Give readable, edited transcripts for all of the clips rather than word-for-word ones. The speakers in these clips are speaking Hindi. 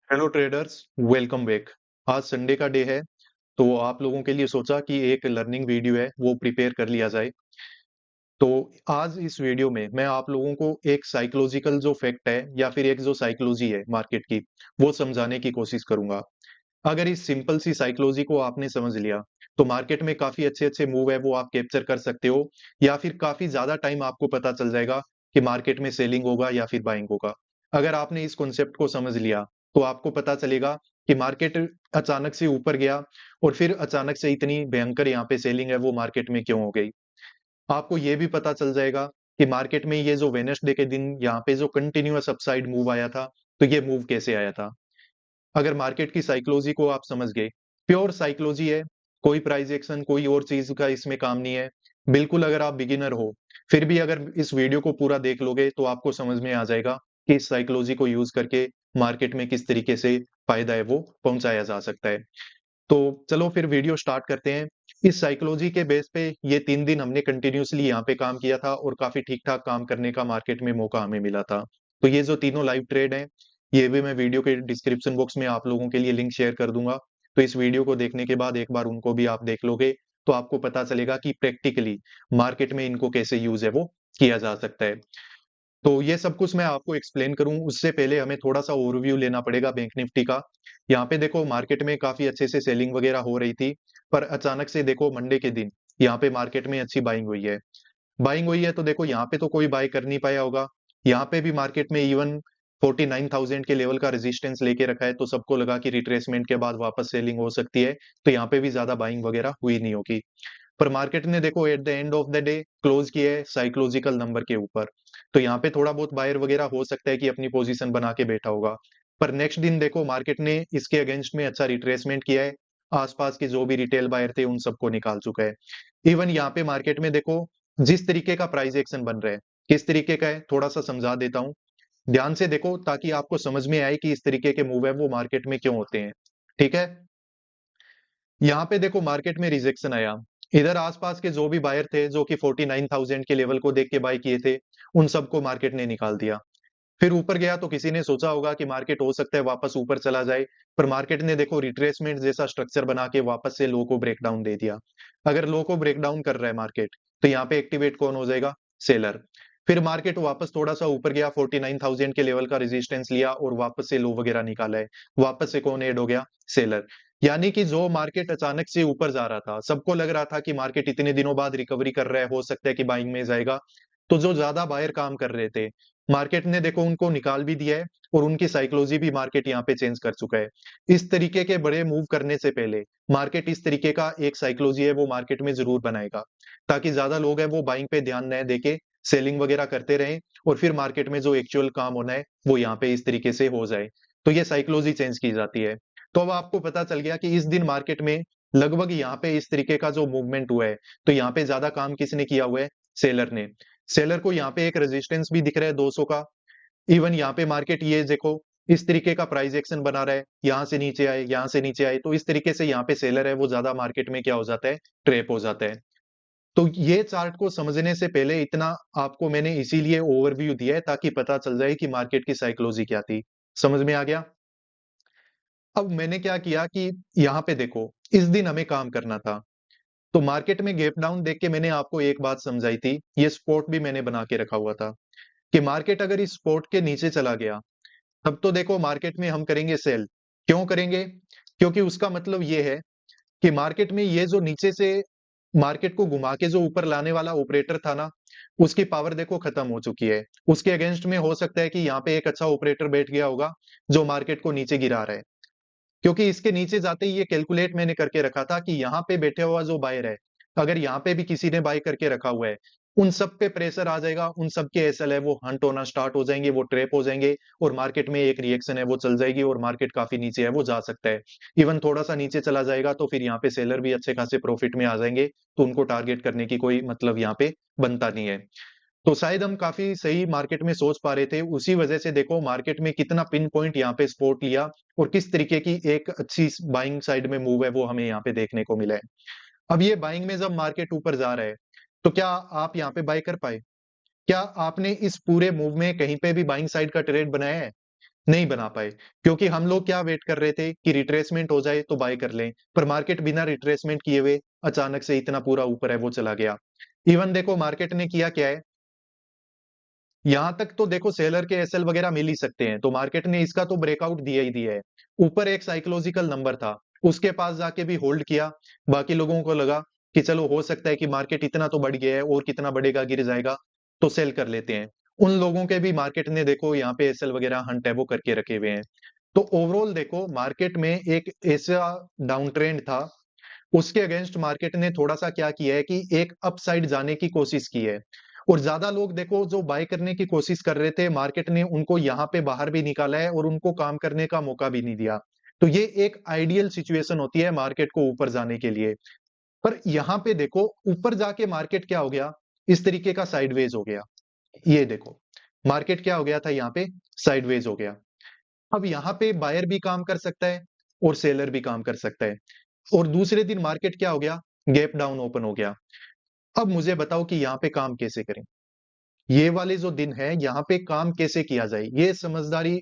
Hello traders, welcome back. आज संडे का डे है, तो आप लोगों के लिए सोचा कि एक लर्निंग वीडियो है वो प्रिपेयर कर लिया जाए। तो आज इस वीडियो में मैं आप लोगों को एक साइकोलॉजिकल जो फैक्ट है या फिर एक जो साइकोलॉजी है मार्केट की, वो समझाने की कोशिश करूंगा। अगर इस सिंपल सी साइकोलॉजी को आपने समझ लिया तो मार्केट में काफी अच्छे अच्छे मूव है वो आप कैप्चर कर सकते हो, या फिर काफी ज्यादा टाइम आपको पता चल जाएगा कि मार्केट में सेलिंग होगा या फिर बाइंग होगा। अगर आपने इस कॉन्सेप्ट को समझ लिया तो आपको पता चलेगा कि मार्केट अचानक से ऊपर गया और फिर अचानक से इतनी भयंकर यहाँ पे सेलिंग है वो मार्केट में क्यों हो गई। आपको ये भी पता चल जाएगा कि मार्केट में ये जो वेडनेसडे के दिन यहाँ पे जो कंटिन्यूअस अपसाइड मूव आया था, तो ये मूव कैसे आया था। अगर मार्केट की साइकोलॉजी को आप समझ गए, प्योर साइकोलॉजी है, कोई प्राइस एक्शन कोई और चीज का इसमें काम नहीं है। बिल्कुल अगर आप बिगिनर हो फिर भी अगर इस वीडियो को पूरा देख लोगे तो आपको समझ में आ जाएगा कि इस साइकोलॉजी को यूज करके मार्केट में किस तरीके से फायदा है वो पहुंचाया जा सकता है। तो चलो फिर वीडियो स्टार्ट करते हैं। इस साइकोलॉजी के बेस पे ये 3 दिन हमने कंटिन्यूअसली यहाँ पे काम किया था और काफी ठीक ठाक काम करने का मार्केट में मौका हमें मिला था। तो ये जो तीनों लाइव ट्रेड हैं, ये भी मैं वीडियो के डिस्क्रिप्शन बॉक्स में आप लोगों के लिए लिंक शेयर कर दूंगा। तो इस वीडियो को देखने के बाद एक बार उनको भी आप देख लोगे तो आपको पता चलेगा कि प्रैक्टिकली मार्केट में इनको कैसे यूज है वो किया जा सकता है। तो ये सब कुछ मैं आपको एक्सप्लेन करूं उससे पहले हमें थोड़ा सा ओवरव्यू लेना पड़ेगा बैंक निफ्टी का। यहाँ पे देखो मार्केट में काफी अच्छे से सेलिंग वगैरह हो रही थी, पर अचानक से देखो मंडे के दिन यहाँ पे मार्केट में अच्छी बाइंग हुई है। बाइंग हुई है तो देखो यहाँ पे तो कोई बाय कर नहीं पाया होगा। यहाँ पे भी मार्केट में इवन 49,000 के लेवल का रेजिस्टेंस लेके रखा है, तो सबको लगा कि रिट्रेसमेंट के बाद वापस सेलिंग हो सकती है, तो यहाँ पे भी ज्यादा बाइंग वगैरह हुई नहीं होगी। पर मार्केट ने देखो at the end of the day close किया है साइकोलॉजिकल नंबर के ऊपर। तो यहाँ पे थोड़ा बहुत बायर वगैरह हो सकता है कि अपनी पोजीशन बना के बैठा होगा। पर नेक्स्ट दिन देखो मार्केट ने इसके अगेंस्ट में अच्छा रिट्रेसमेंट किया है, आसपास के जो भी रिटेल बायर थे उन सबको निकाल चुका है। इवन यहाँ पे मार्केट में देखो जिस तरीके का प्राइस एक्शन बन रहा है, किस तरीके का है थोड़ा सा समझा देता हूँ। ध्यान से देखो ताकि आपको समझ में आए कि इस तरीके के मूव है वो मार्केट में क्यों होते हैं। ठीक है, यहाँ पे देखो मार्केट में रिजेक्शन आया। इधर आसपास के जो भी बायर थे जो कि 49,000 के लेवल को देख के बाय किए थे, उन सबको मार्केट ने निकाल दिया। फिर ऊपर गया तो किसी ने सोचा होगा कि मार्केट हो सकता है वापस ऊपर चला जाए, पर मार्केट ने देखो रिट्रेसमेंट जैसा स्ट्रक्चर बना के वापस से लो को ब्रेकडाउन दे दिया। अगर लो को ब्रेकडाउन कर रहा है मार्केट तो यहाँ पे एक्टिवेट कौन हो जाएगा, सेलर। फिर मार्केट वापस थोड़ा सा ऊपर गया, 49,000 के लेवल का रेजिस्टेंस लिया और वापस से लो वगैरह निकाला है, वापस से कौन ऐड हो गया, सेलर। यानी कि जो मार्केट अचानक से ऊपर जा रहा था, सबको लग रहा था कि मार्केट इतने दिनों बाद रिकवरी कर रहा है, हो सकता है कि बाइंग में जाएगा। तो जो ज्यादा बायर काम कर रहे थे, मार्केट ने देखो उनको निकाल भी दिया है और उनकी साइकोलॉजी भी मार्केट यहाँ पे चेंज कर चुका है। इस तरीके के बड़े मूव करने से पहले मार्केट इस तरीके का एक साइकोलॉजी है वो मार्केट में जरूर बनाएगा, ताकि ज्यादा लोग हैं वो बाइंग पे ध्यान न देके सेलिंग वगैरह करते रहें और फिर मार्केट में जो एक्चुअल काम होना है वो यहाँ पे इस तरीके से हो जाए। तो ये साइकोलॉजी चेंज की जाती है। तो अब आपको पता चल गया कि इस दिन मार्केट में लगभग यहाँ पे इस तरीके का जो मूवमेंट हुआ है, तो यहाँ पे ज्यादा काम किसने किया हुआ है, सेलर ने। सेलर को यहाँ पे एक रेजिस्टेंस भी दिख रहा है 200 का। इवन यहाँ पे मार्केट ये देखो इस तरीके का प्राइस एक्शन बना रहा है, यहाँ से नीचे आए यहाँ से नीचे आए, तो इस तरीके से यहाँ पे सेलर है वो ज्यादा मार्केट में क्या हो जाता है, ट्रैप हो जाता है। तो ये चार्ट को समझने से पहले इतना आपको मैंने इसीलिए ओवरव्यू दिया है ताकि पता चल जाए कि मार्केट की साइकोलॉजी क्या थी। समझ में आ गया। अब मैंने क्या किया कि यहाँ पे देखो इस दिन हमें काम करना था, तो मार्केट में गैप डाउन देख के मैंने आपको एक बात समझाई थी, ये स्पॉट भी मैंने बना के रखा हुआ था कि मार्केट अगर इस स्पॉट के नीचे चला गया तब तो देखो मार्केट में हम करेंगे सेल। क्यों करेंगे, क्योंकि उसका मतलब ये है कि मार्केट में ये जो नीचे से मार्केट को घुमा के जो ऊपर लाने वाला ऑपरेटर था ना, उसकी पावर देखो खत्म हो चुकी है। उसके अगेंस्ट में हो सकता है कि यहाँ पे एक अच्छा ऑपरेटर बैठ गया होगा जो मार्केट को नीचे गिरा रहा है। क्योंकि इसके नीचे जाते ही ये कैलकुलेट मैंने करके रखा था कि यहाँ पे बैठे हुआ जो बायर है, अगर यहाँ पे भी किसी ने बाय करके रखा हुआ है, उन सब पे प्रेशर आ जाएगा, उन सब के एसएल है वो हंट होना स्टार्ट हो जाएंगे, वो ट्रैप हो जाएंगे और मार्केट में एक रिएक्शन है वो चल जाएगी और मार्केट काफी नीचे है वो जा सकता है। इवन थोड़ा सा नीचे चला जाएगा तो फिर यहाँ पे सेलर भी अच्छे खासे प्रॉफिट में आ जाएंगे, तो उनको टारगेट करने की कोई मतलब यहाँ पे बनता नहीं है। तो शायद हम काफी सही मार्केट में सोच पा रहे थे, उसी वजह से देखो मार्केट में कितना पिन पॉइंट यहाँ पे सपोर्ट लिया और किस तरीके की एक अच्छी बाइंग साइड में मूव है वो हमें यहाँ पे देखने को मिला है। अब ये बाइंग में जब मार्केट ऊपर जा रहा है तो क्या आप यहाँ पे बाय कर पाए, क्या आपने इस पूरे मूव में कहीं पे भी बाइंग साइड का ट्रेड बनाया है? नहीं बना पाए, क्योंकि हम लोग क्या वेट कर रहे थे कि रिट्रेसमेंट हो जाए तो बाय कर लें, पर मार्केट बिना रिट्रेसमेंट किए हुए अचानक से इतना पूरा ऊपर है वो चला गया। इवन देखो मार्केट ने किया क्या है, यहां तक तो देखो सेलर के एसएल वगैरह मिल ही सकते हैं, तो मार्केट ने इसका तो ब्रेकआउट दिया ही दिया है। ऊपर एक साइकोलॉजिकल नंबर था, उसके पास जाके भी होल्ड किया। बाकी लोगों को लगा कि चलो हो सकता है कि मार्केट इतना तो बढ़ गया है और कितना बढ़ेगा, गिर जाएगा, तो सेल कर लेते हैं। उन लोगों के भी मार्केट ने देखो यहाँ पे एसएल वगैरह हंट है वो करके रखे हुए हैं। तो ओवरऑल देखो मार्केट में एक ऐसा डाउन ट्रेंड था, उसके अगेंस्ट मार्केट ने थोड़ा सा क्या किया है कि एक अपसाइड जाने की कोशिश की है। और ज्यादा लोग देखो जो बाय करने की कोशिश कर रहे थे, मार्केट ने उनको यहाँ पे बाहर भी निकाला है और उनको काम करने का मौका भी नहीं दिया। तो ये एक आइडियल सिचुएशन होती है मार्केट को ऊपर जाने के लिए। पर यहाँ पे देखो ऊपर जाके मार्केट क्या हो गया, इस तरीके का साइडवेज हो गया। ये देखो मार्केट क्या हो गया था, यहाँ पे साइडवेज हो गया। अब यहाँ पे बायर भी काम कर सकता है और सेलर भी काम कर सकता है। और दूसरे दिन मार्केट क्या हो गया, गैप डाउन ओपन हो गया। अब मुझे बताओ कि यहाँ पे काम कैसे करें, ये वाले जो दिन है यहाँ पे काम कैसे किया जाए, ये समझदारी,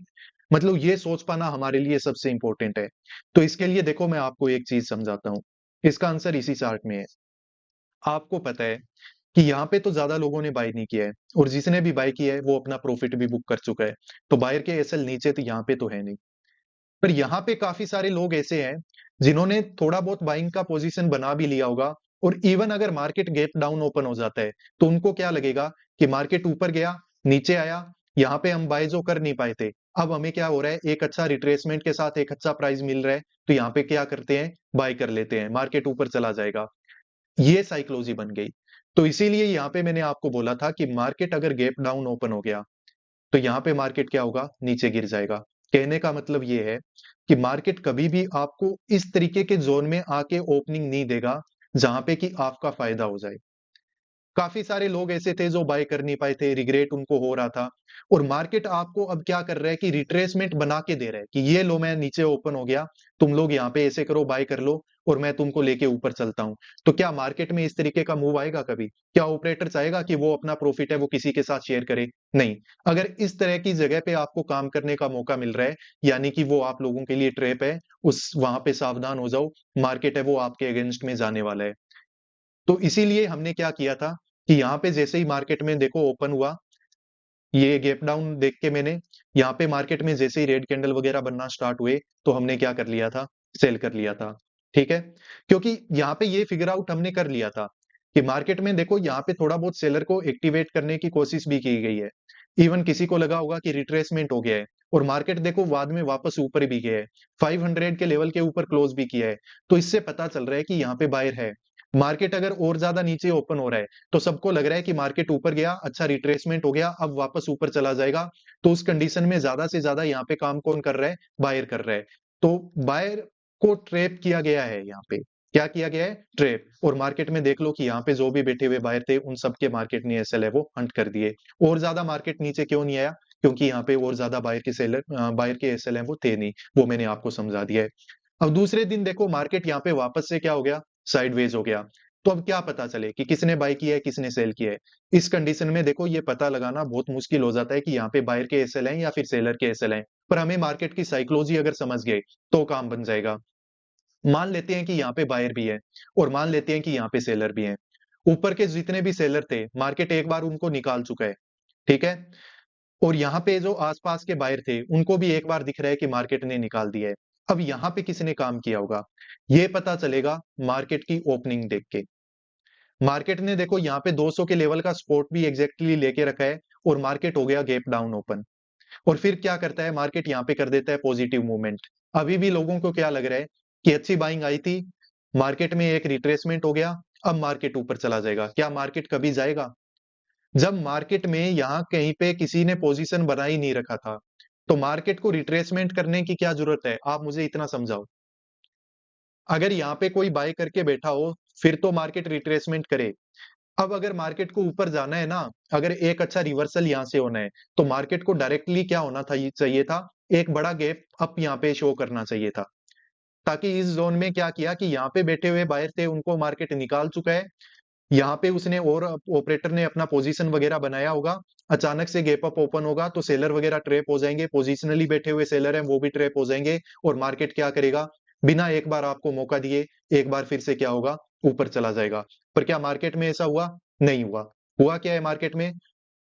मतलब ये सोच पाना हमारे लिए सबसे इंपॉर्टेंट है। तो इसके लिए देखो मैं आपको एक चीज समझाता हूँ, इसका आंसर इसी चार्ट में है। आपको पता है कि यहाँ पे तो ज्यादा लोगों ने बाय नहीं किया है, और जिसने भी बाय किया है वो अपना प्रॉफिट भी बुक कर चुका है। तो बायर के एसएल नीचे तो यहाँ पे तो है नहीं। पर यहाँ पे काफी सारे लोग ऐसे हैं जिन्होंने थोड़ा बहुत बाइंग का पोजीशन बना भी लिया होगा, और इवन अगर मार्केट गैप डाउन ओपन हो जाता है तो उनको क्या लगेगा कि मार्केट ऊपर गया, नीचे आया, यहाँ पे हम बाय जो कर नहीं पाए थे, अब हमें क्या हो रहा है, एक अच्छा रिट्रेसमेंट के साथ एक अच्छा प्राइस मिल रहा है, तो यहाँ पे क्या करते हैं, बाय कर लेते हैं, मार्केट ऊपर चला जाएगा। ये साइकोलॉजी बन गई। तो इसीलिए यहाँ पे मैंने आपको बोला था कि मार्केट अगर गैप डाउन ओपन हो गया तो यहाँ पे मार्केट क्या होगा, नीचे गिर जाएगा। कहने का मतलब ये है कि मार्केट कभी भी आपको इस तरीके के जोन में आके ओपनिंग नहीं देगा जहां पे कि आपका फायदा हो जाए। काफी सारे लोग ऐसे थे जो बाय कर नहीं पाए थे, रिग्रेट उनको हो रहा था, और मार्केट आपको अब क्या कर रहा है कि रिट्रेसमेंट बना के दे रहा है कि ये लो, मैं नीचे ओपन हो गया, तुम लोग यहाँ पे ऐसे करो, बाय कर लो, और मैं तुमको लेके ऊपर चलता हूं। तो क्या मार्केट में इस तरीके का मूव आएगा कभी? क्या ऑपरेटर चाहेगा कि वो अपना प्रॉफिट है वो किसी के साथ शेयर करे? नहीं। अगर इस तरह की जगह पे आपको काम करने का मौका मिल रहा है, यानी कि वो आप लोगों के लिए ट्रैप है, उस वहां पे सावधान हो जाओ, मार्केट है वो आपके अगेंस्ट में जाने वाला है। तो इसीलिए हमने क्या किया था कि यहाँ पे जैसे ही मार्केट में देखो ओपन हुआ, ये गैप डाउन देख के मैंने यहाँ पे मार्केट में जैसे ही रेड कैंडल वगैरह बनना स्टार्ट हुए, तो हमने क्या कर लिया था, सेल कर लिया था। ठीक है, क्योंकि यहाँ पे ये फिगर आउट हमने कर लिया था कि मार्केट में देखो यहाँ पे थोड़ा बहुत सेलर को एक्टिवेट करने की कोशिश भी की गई है। इवन किसी को लगा होगा कि रिट्रेसमेंट हो गया है, और मार्केट देखो बाद में वापस ऊपर भी गया है, 500 के लेवल के ऊपर क्लोज भी किया है। तो इससे पता चल रहा है कि यहाँ पे बायर है। मार्केट अगर और ज्यादा नीचे ओपन हो रहा है तो सबको लग रहा है कि मार्केट ऊपर गया, अच्छा रिट्रेसमेंट हो गया, अब वापस ऊपर चला जाएगा। तो उस कंडीशन में ज्यादा से ज्यादा यहाँ पे काम कौन कर रहा है, बायर कर रहा है। तो बायर को ट्रैप किया गया है यहाँ पे, क्या किया गया है, ट्रैप। और मार्केट में देख लो कि यहाँ पे जो भी बैठे हुए बायर थे उन सबके मार्केट ने एसएल है वो हंट कर दिए। और ज्यादा मार्केट नीचे क्यों नहीं आया, क्योंकि यहाँ पे और ज्यादा बायर के सेलर, बायर के एसएल है वो थे नहीं, वो मैंने आपको समझा दिया है। अब दूसरे दिन देखो मार्केट यहाँ पे वापस से क्या हो गया, साइडवेज हो गया। तो अब क्या पता चले कि किसने बाय किया है किसने सेल किया है? इस कंडीशन में देखो ये पता लगाना बहुत मुश्किल हो जाता है कि यहाँ पे बायर के एसएल हैं या फिर सेलर के एसएल हैं। पर हमें मार्केट की साइकोलॉजी अगर समझ गए तो काम बन जाएगा। मान लेते हैं कि यहाँ पे बायर भी है और मान लेते हैं कि यहाँ पे सेलर भी है। ऊपर के जितने भी सेलर थे मार्केट एक बार उनको निकाल चुका है, ठीक है। और यहाँ पे जो आसपास के बायर थे उनको भी एक बार दिख रहा है कि मार्केट ने निकाल दिया है। अब यहाँ पे किसने काम किया होगा, ये पता चलेगा मार्केट की ओपनिंग देख के। मार्केट ने देखो यहाँ पे 200 के लेवल का सपोर्ट भी एग्जैक्टली लेके रखा है, और मार्केट हो गया गैप डाउन ओपन। और फिर क्या करता है मार्केट, यहाँ पे कर देता है पॉजिटिव मूवमेंट। अभी भी लोगों को क्या लग रहा है कि अच्छी बाइंग आई थी, मार्केट में एक रिट्रेसमेंट हो गया, अब मार्केट ऊपर चला जाएगा। क्या मार्केट कभी जाएगा? जब मार्केट में यहाँ कहीं पे किसी ने पोजीशन बना ही नहीं रखा था, तो मार्केट को रिट्रेसमेंट करने की क्या जरूरत है, आप मुझे इतना समझाओ। अगर यहाँ पे कोई बाय करके बैठा हो फिर तो मार्केट रिट्रेसमेंट करे। अब अगर मार्केट को ऊपर जाना है ना, अगर एक अच्छा रिवर्सल यहाँ से होना है, तो मार्केट को डायरेक्टली क्या होना था, ये चाहिए था, एक बड़ा गैप अप यहाँ पे शो करना चाहिए था। ताकि इस जोन में क्या किया कि यहाँ पे बैठे हुए बायर थे उनको मार्केट निकाल चुका है, यहाँ पे उसने और ऑपरेटर ने अपना पोजीशन वगैरह बनाया होगा, अचानक से गैप अप ओपन होगा तो सेलर वगैरह ट्रैप हो जाएंगे, पोजिशनली बैठे हुए सेलर हैं वो भी ट्रैप हो जाएंगे, और मार्केट क्या करेगा, बिना एक बार आपको मौका दिए एक बार फिर से क्या होगा, ऊपर चला जाएगा। पर क्या मार्केट में ऐसा हुआ? नहीं हुआ। हुआ क्या है मार्केट में?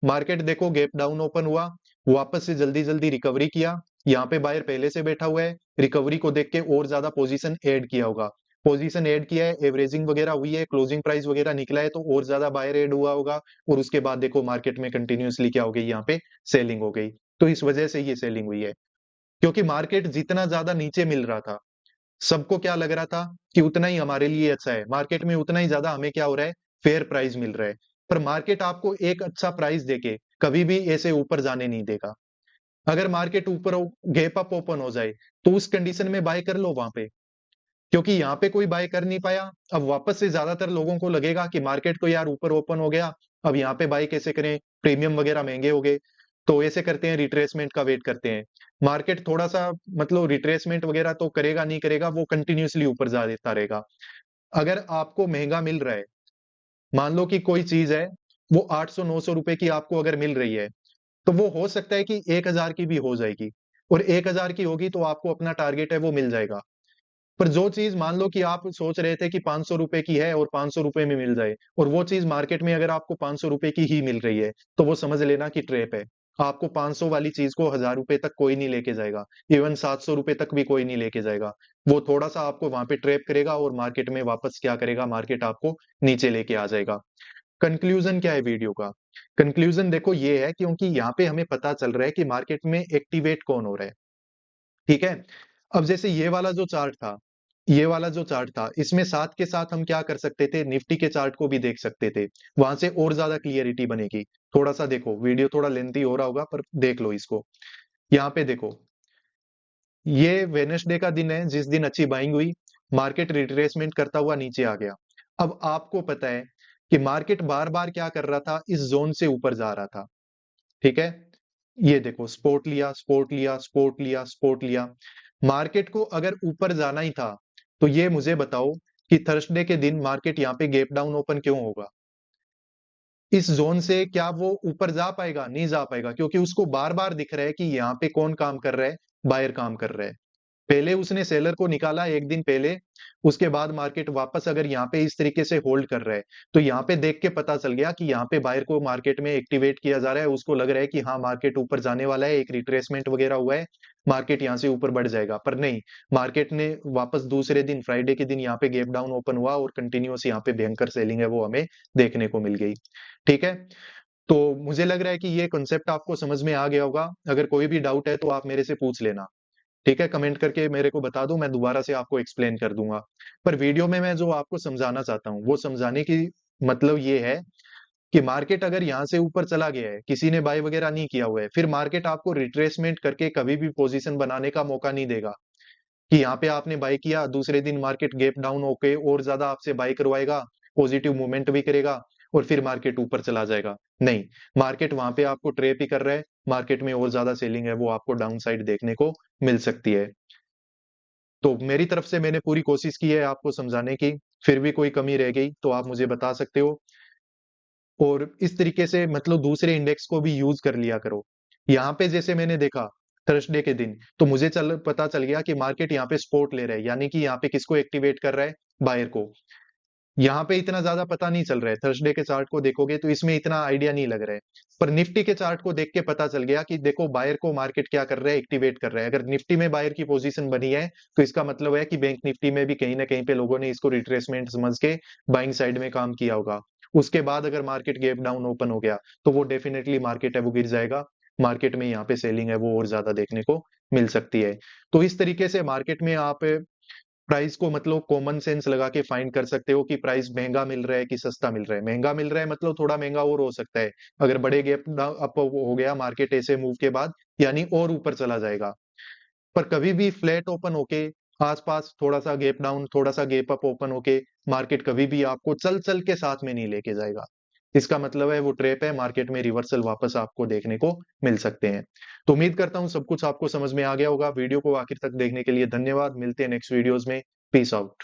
मार्केट देखो गैप डाउन ओपन हुआ, वापस से जल्दी जल्दी रिकवरी किया, यहाँ पे बायर पहले से बैठा हुआ है, रिकवरी को देख के और ज्यादा पोजीशन ऐड किया होगा, पोजीशन ऐड किया है, एवरेजिंग वगैरह हुई है, क्लोजिंग प्राइस वगैरह निकला है तो और ज्यादा बायर ऐड हुआ होगा, और उसके बाद देखो मार्केट में कंटिन्यूअसली क्या हो गई, यहाँ पे सेलिंग हो गई। तो इस वजह से ये सेलिंग हुई है, क्योंकि मार्केट जितना ज्यादा नीचे मिल रहा था, सबको क्या लग रहा था कि उतना ही हमारे लिए अच्छा है, मार्केट में उतना ही ज्यादा हमें क्या हो रहा है, फेयर प्राइस मिल रहा है। पर मार्केट आपको एक अच्छा प्राइस देके कभी भी ऐसे ऊपर जाने नहीं देगा। अगर मार्केट ऊपर गैप अप ओपन हो जाए तो उस कंडीशन में बाय कर लो वहां पे, क्योंकि यहाँ पे कोई बाय कर नहीं पाया। अब वापस से ज्यादातर लोगों को लगेगा कि मार्केट तो यार ऊपर ओपन हो गया, अब यहाँ पे बाय कैसे करें, प्रीमियम वगैरह महंगे हो गए, तो ऐसे करते हैं रिट्रेसमेंट का वेट करते हैं। मार्केट थोड़ा सा मतलब रिट्रेसमेंट वगैरह तो करेगा नहीं करेगा, वो कंटिन्यूअसली ऊपर जा देता रहेगा। अगर आपको महंगा मिल रहा है, मान लो कि कोई चीज है वो 800-900 रुपए की आपको अगर मिल रही है, तो वो हो सकता है कि 1000 की भी हो जाएगी, और 1000 की होगी तो आपको अपना टारगेट है वो मिल जाएगा। पर जो चीज मान लो कि आप सोच रहे थे कि 500 रुपए की है और 500 रुपए में मिल जाए, और वो चीज मार्केट में अगर आपको 500 रुपए की ही मिल रही है, तो वो समझ लेना कि ट्रैप है। आपको 500 वाली चीज को 1000 रुपए तक कोई नहीं लेके जाएगा, इवन 700 रुपए तक भी कोई नहीं लेके जाएगा। वो थोड़ा सा आपको वहां पे ट्रैप करेगा और मार्केट में वापस क्या करेगा, मार्केट आपको नीचे लेके आ जाएगा। कंक्लूजन क्या है वीडियो का? कंक्लूजन देखो ये है, क्योंकि यहाँ पे हमें पता चल रहा है कि मार्केट में एक्टिवेट कौन हो रहा है, ठीक है। अब जैसे ये वाला जो चार्ट था, ये वाला जो चार्ट था, इसमें साथ के साथ हम क्या कर सकते थे, निफ्टी के चार्ट को भी देख सकते थे, वहां से और ज्यादा क्लियरिटी बनेगी। थोड़ा सा देखो, वीडियो थोड़ा लेंथी हो रहा होगा पर देख लो इसको। यहाँ पे देखो, ये वेडनेसडे का दिन है जिस दिन अच्छी बाइंग हुई, मार्केट रिट्रेसमेंट करता हुआ नीचे आ गया। अब आपको पता है कि मार्केट बार बार क्या कर रहा था, इस जोन से ऊपर जा रहा था, ठीक है। ये देखो, स्पोर्ट लिया, स्पोर्ट लिया, स्पोर्ट लिया, स्पोर्ट लिया। मार्केट को अगर ऊपर जाना ही था, तो ये मुझे बताओ कि थर्सडे के दिन मार्केट यहाँ पे गैप डाउन ओपन क्यों होगा? इस जोन से क्या वो ऊपर जा पाएगा? नहीं जा पाएगा, क्योंकि उसको बार बार दिख रहा है कि यहाँ पे कौन काम कर रहा है, बायर काम कर रहा है। पहले उसने सेलर को निकाला एक दिन पहले, उसके बाद मार्केट वापस अगर यहाँ पे इस तरीके से होल्ड कर रहा है, तो यहाँ पे देख के पता चल गया कि यहाँ पे बायर को मार्केट में एक्टिवेट किया जा रहा है, उसको लग रहा है कि हाँ मार्केट ऊपर जाने वाला है, एक रिट्रेसमेंट वगैरह हुआ है, मार्केट यहाँ से ऊपर बढ़ जाएगा। पर नहीं, मार्केट ने वापस दूसरे दिन फ्राइडे के दिन यहाँ पे गैप डाउन ओपन हुआ और कंटिन्यूअस यहाँ पे भयंकर सेलिंग है वो हमें देखने को मिल गई, ठीक है। तो मुझे लग रहा है कि ये कॉन्सेप्ट आपको समझ में आ गया होगा। अगर कोई भी डाउट है तो आप मेरे से पूछ लेना, ठीक है, कमेंट करके मेरे को बता दो, मैं दोबारा से आपको एक्सप्लेन कर दूंगा। पर वीडियो में मैं जो आपको समझाना चाहता हूँ, वो समझाने की मतलब ये है कि मार्केट अगर यहाँ से ऊपर चला गया है, किसी ने बाय वगैरह नहीं किया हुआ है, फिर मार्केट आपको रिट्रेसमेंट करके कभी भी पोजीशन बनाने का मौका नहीं देगा, कि यहाँ पे आपने बाय किया, दूसरे दिन मार्केट गैप डाउन होके और ज्यादा आपसे बाय करवाएगा, पॉजिटिव मूवमेंट भी करेगा, और फिर मार्केट ऊपर चला जाएगा। नहीं, मार्केट वहां पे आपको ट्रेप ही कर रहा है, मार्केट में और ज्यादा सेलिंग है वो आपको डाउन साइड देखने को मिल सकती है। तो मेरी तरफ से मैंने पूरी कोशिश की है आपको समझाने की, फिर भी कोई कमी रह गई तो आप मुझे बता सकते हो। और इस तरीके से मतलब दूसरे इंडेक्स को भी यूज कर लिया करो। यहाँ पे जैसे मैंने देखा थर्सडे के दिन, तो मुझे पता चल गया कि मार्केट यहाँ पे सपोर्ट ले रहा है, यानी कि यहाँ पे किसको एक्टिवेट कर रहा है, बायर को। यहाँ पे इतना ज्यादा पता नहीं चल रहा है, थर्सडे के चार्ट को देखोगे तो इसमें इतना आइडिया नहीं लग रहा है। पर निफ्टी के चार्ट को देख के पता चल गया कि देखो बायर को मार्केट क्या कर रहा है, एक्टिवेट कर रहा है। अगर निफ्टी में बायर की पोजीशन बनी है, तो इसका मतलब है कि बैंक निफ्टी में भी कहीं ना कहीं पे लोगों ने इसको रिट्रेसमेंट समझ के बाइंग साइड में काम किया होगा। उसके बाद अगर मार्केट गैप डाउन ओपन हो गया, तो वो डेफिनेटली मार्केट है वो गिर जाएगा, मार्केट में यहाँ पे सेलिंग है वो और ज्यादा देखने को मिल सकती है। तो इस तरीके से मार्केट में आप प्राइस को मतलब कॉमन सेंस लगा के फाइंड कर सकते हो कि प्राइस महंगा मिल रहा है कि सस्ता मिल रहा है। महंगा मिल रहा है मतलब थोड़ा महंगा और हो सकता है, अगर बड़े गैप अप हो गया मार्केट ऐसे मूव के बाद, यानी और ऊपर चला जाएगा। पर कभी भी फ्लैट ओपन होके आसपास थोड़ा सा गैप डाउन, थोड़ा सा गैप अप ओपन होके मार्केट कभी भी आपको चल चल के साथ में नहीं लेके जाएगा। इसका मतलब है वो ट्रैप है, मार्केट में रिवर्सल वापस आपको देखने को मिल सकते हैं। तो उम्मीद करता हूँ सब कुछ आपको समझ में आ गया होगा। वीडियो को आखिर तक देखने के लिए धन्यवाद, मिलते हैं नेक्स्ट वीडियोस में। Peace out.